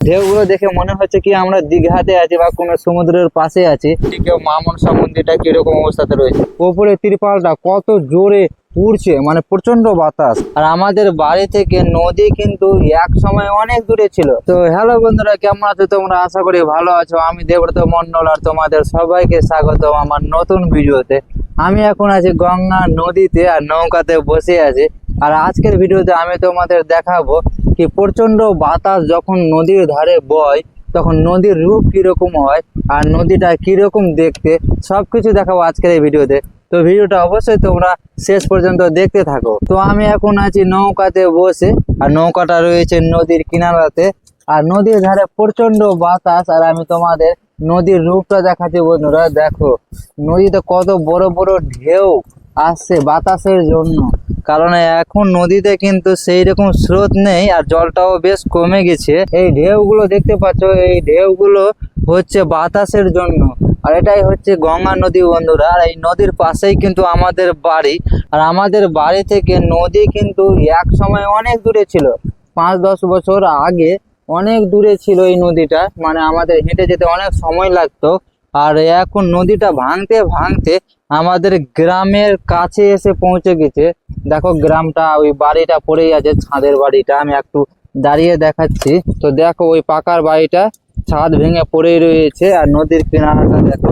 ঢেউগুলো দেখে মনে হচ্ছে কি আমরা দীঘাতে আছি বা কোনো সমুদ্রের পাশে আছি। কেউ মা মনসা মন্দিরটা কিরকম অবস্থাতে রয়েছে, ওপরে ত্রিপালটা কত জোরে উড়ছে, মানে প্রচন্ড বাতাস। আর আমাদের বাড়ি থেকে নদী কিন্তু এক সময় অনেক দূরে ছিল। তো হ্যালো বন্ধুরা, কেমন আছো তোমরা? আশা করি ভালো আছো। আমি দেবব্রত মন্ডল আর তোমাদের সবাইকে স্বাগত আমার নতুন ভিডিওতে। আমি এখন আছি গঙ্গা নদীতে আর নৌকাতে বসে আছি। আর আজকের ভিডিওতে আমি তোমাদের দেখাবো কি প্রচন্ড বাতাস যখন নদীর ধারে বয় তখন নদীর রূপ কিরকম হয় আর নদীটা কিরকম দেখতে, সবকিছু দেখাবো আজকের এই ভিডিওতে। তো ভিডিওটা অবশ্যই তোমরা শেষ পর্যন্ত দেখতে থাকো। তো আমি এখন আছি নৌকাতে বসে, আর নৌকাটা রয়েছে নদীর কিনারাতে, আর নদীর ধারে প্রচন্ড বাতাস। আর আমি তোমাদের নদীর রূপটা দেখাচ্ছি বন্ধুরা। দেখো নদীতে কত বড় বড় ঢেউ আসছে বাতাসের জন্য, কারণ এখন নদীতে কিন্তু সেই রকম স্রোত নেই আর জলটাও বেশ কমে গেছে। এই ঢেউগুলো দেখতে পাচ্ছ, এই ঢেউগুলো হচ্ছে বাতাসের জন্য। আর এটাই হচ্ছে গঙ্গা নদী বন্ধুরা। আর এই নদীর পাশেই কিন্তু আমাদের বাড়ি। আর আমাদের বাড়ি থেকে নদী কিন্তু এক সময় অনেক দূরে ছিল, 5-10 বছর আগে অনেক দূরে ছিল এই নদীটা, মানে আমাদের হেঁটে যেতে অনেক সময় লাগতো। আর এখন নদীটা ভাঙতে ভাঙতে আমাদের গ্রামের কাছে এসে পৌঁছে গেছে। দেখো গ্রামটা, ওই বাড়িটা পড়েই আছে, ছাদের বাড়িটা। আমি একটু দাঁড়িয়ে দেখাচ্ছি। তো দেখো ওই পাকার বাড়িটা ছাদ ভেঙে পড়েই রয়েছে, আর নদীর কিনারাটা দেখো।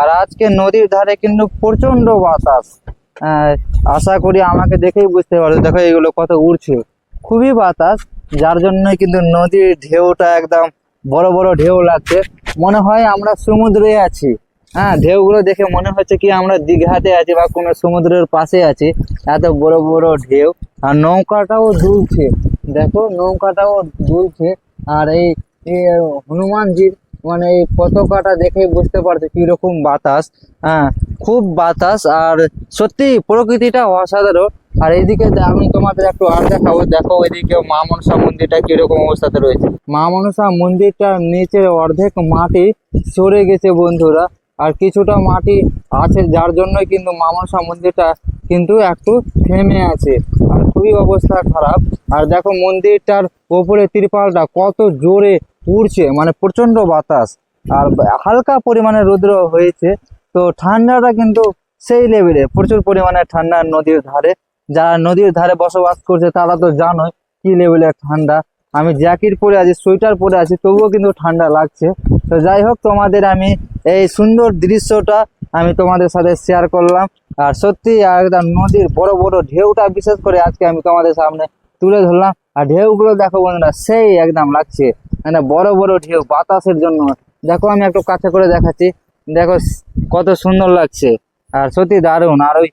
আর আজকে নদীর ধারে কিন্তু প্রচন্ড বাতাস। আশা করি আমাকে দেখেই বুঝতে পারছো, দেখো এগুলো কত উড়ছে, খুবই বাতাস, যার জন্যই কিন্তু নদীর ঢেউটা একদম বড় বড় ঢেউ লাগছে, মনে হয় আমরা সমুদ্রে আছি। হ্যাঁ, ঢেউগুলো দেখে মনে হচ্ছে কি আমরা দীঘাতে আছি বা কোনো সমুদ্রের পাশে আছি, এত বড় বড় ঢেউ। আর নৌকাটাও দুলছে, দেখো নৌকাটাও দুলছে। আর এই হনুমানজির মানে এই পতাকাটা দেখে বুঝতে পারছো কিরকম বাতাস। হ্যাঁ, খুব বাতাস, আর সত্যি প্রকৃতিটা অসাধারণ। আর এইদিকে আমি তোমাদের একটু আর দেখাবো। দেখো ওইদিকে মা মনসা মন্দিরটা কিরকম অবস্থাতে রয়েছে। মা মনসা মন্দিরটার নিচে অর্ধেক মাটি সরে গেছে বন্ধুরা, আর কিছুটা মাটি আছে, যার জন্যই কিন্তু মা মনসা মন্দিরটা কিন্তু একটু থেমে আছে, আর খুবই অবস্থা খারাপ। আর দেখো মন্দিরটার ওপরে ত্রিপালটা কত জোরে উড়ছে, মানে প্রচন্ড বাতাস, আর হালকা পরিমাণে রৌদ্র হয়েছে। তো ঠান্ডাটা কিন্তু সেই লেভেলে, প্রচুর পরিমাণে ঠান্ডা নদীর ধারে। যারা নদীর ধারে বসবাস করছে তারা তো জানোই কি লেভেলের ঠান্ডা। আমি জ্যাকেট পরে আছি, সোয়েটার পরে আছি, তবুও কিন্তু ঠান্ডা লাগছে। তো যাই হোক, তোমাদের আমি এই সুন্দর দৃশ্যটা আমি তোমাদের সাথে শেয়ার করলাম। আর সত্যি একদম নদীর বড় বড় ঢেউটা বিশেষ করে আজকে আমি তোমাদের সামনে তুলে ধরলাম। আর ঢেউগুলো দেখো বন্ধুরা, সেই একদম লাগছে, মানে বড় বড় ঢেউ বাতাসের জন্য। দেখো আমি একটু কাছে করে দেখাচ্ছি, দেখো কত সুন্দর লাগছে, আর সত্যি দারুণ। আর ওই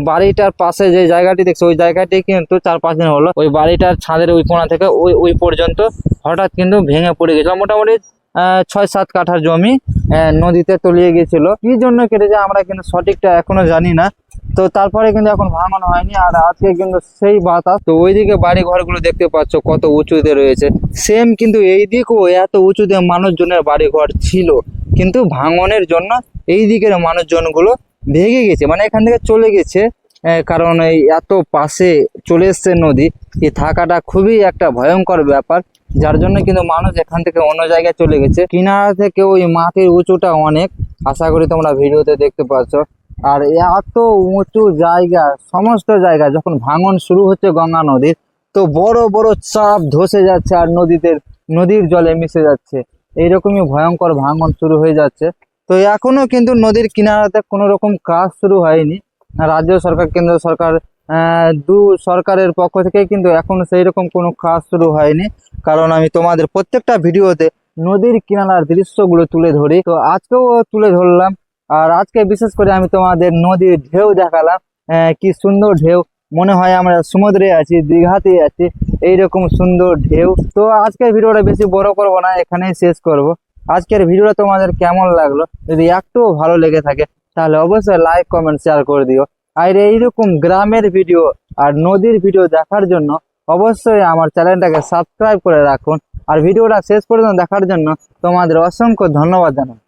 বাড়িটার পাশে যে জায়গাটি দেখছো, ওই জায়গাটি কিন্তু 4-5 দিন হলো ওই বাড়িটার ছাদের ওই কোণা থেকে ওই পর্যন্ত হঠাৎ কিন্তু ভেঙে পড়ে গেছিল। মোটামুটি 6-7 কাঠা জমি নদীতে তলিয়ে গেছিল। কি জন্য কেটেছে আমরা কিন্তু সঠিকটা এখনো জানি না। তো তারপরে কিন্তু এখন ভাঙানো হয়নি। আর আজকে কিন্তু সেই বাতাস। তো ওইদিকে বাড়ি ঘরগুলো দেখতে পাচ্ছ কত উঁচুতে রয়েছে, সেম কিন্তু এই দিকেও এত উঁচুতে মানুষজনের বাড়ি ঘর ছিল, কিন্তু ভাঙনের জন্য এই দিকের মানুষজনগুলো ভেঙে গেছে, মানে এখান থেকে চলে গেছে। কারণ এই এত পাশে চলে এসছে নদী, এই থাকাটা খুবই একটা ভয়ঙ্কর ব্যাপার, যার জন্য কিন্তু মানুষ এখান থেকে অন্য জায়গায় চলে গেছে। কিনারা থেকে ওই মাটির উঁচুটা অনেক, আশা করি তোমরা ভিডিওতে দেখতে পাচ্ছ। আর এত উঁচু জায়গা, সমস্ত জায়গা যখন ভাঙন শুরু হচ্ছে গঙ্গা নদীর, তো বড় বড় চাপ ধসে যাচ্ছে আর নদীর জলে মিশে যাচ্ছে। এইরকমই ভয়ঙ্কর ভাঙন শুরু হয়ে যাচ্ছে। তো এখনো কিন্তু নদীর কিনারাতে কোনো রকম কাজ শুরু হয়নি। রাজ্য সরকার, কেন্দ্র সরকার, সরকারের পক্ষ থেকে কিন্তু এখনো সেই রকম কোনো কাজ শুরু হয়নি। কারণ আমি তোমাদের প্রত্যেকটা ভিডিওতে নদীর কিনারার দৃশ্যগুলো তুলে ধরি, তো আজকেও তুলে ধরলাম। আর আজকে বিশেষ করে আমি তোমাদের নদীর ঢেউ দেখালাম। কি সুন্দর ঢেউ, মনে হয় আমরা সমুদ্রে আছি, দীঘাতে আছি, এইরকম সুন্দর ঢেউ। তো আজকের ভিডিওটা বেশি বড় করব না, এখানেই শেষ করব। আজকের ভিডিওটা তোমাদের কেমন লাগলো, যদি একটু ভালো লেগে থাকে তাহলে অবশ্যই লাইক কমেন্ট শেয়ার করে দিও। আর এইরকম গ্রামের ভিডিও আর নদীর ভিডিও দেখার জন্য অবশ্যই আমার চ্যানেলটাকে সাবস্ক্রাইব করে রাখুন। আর ভিডিওটা শেষ পর্যন্ত দেখার জন্য তোমাদের অসংখ্য ধন্যবাদ জানাই।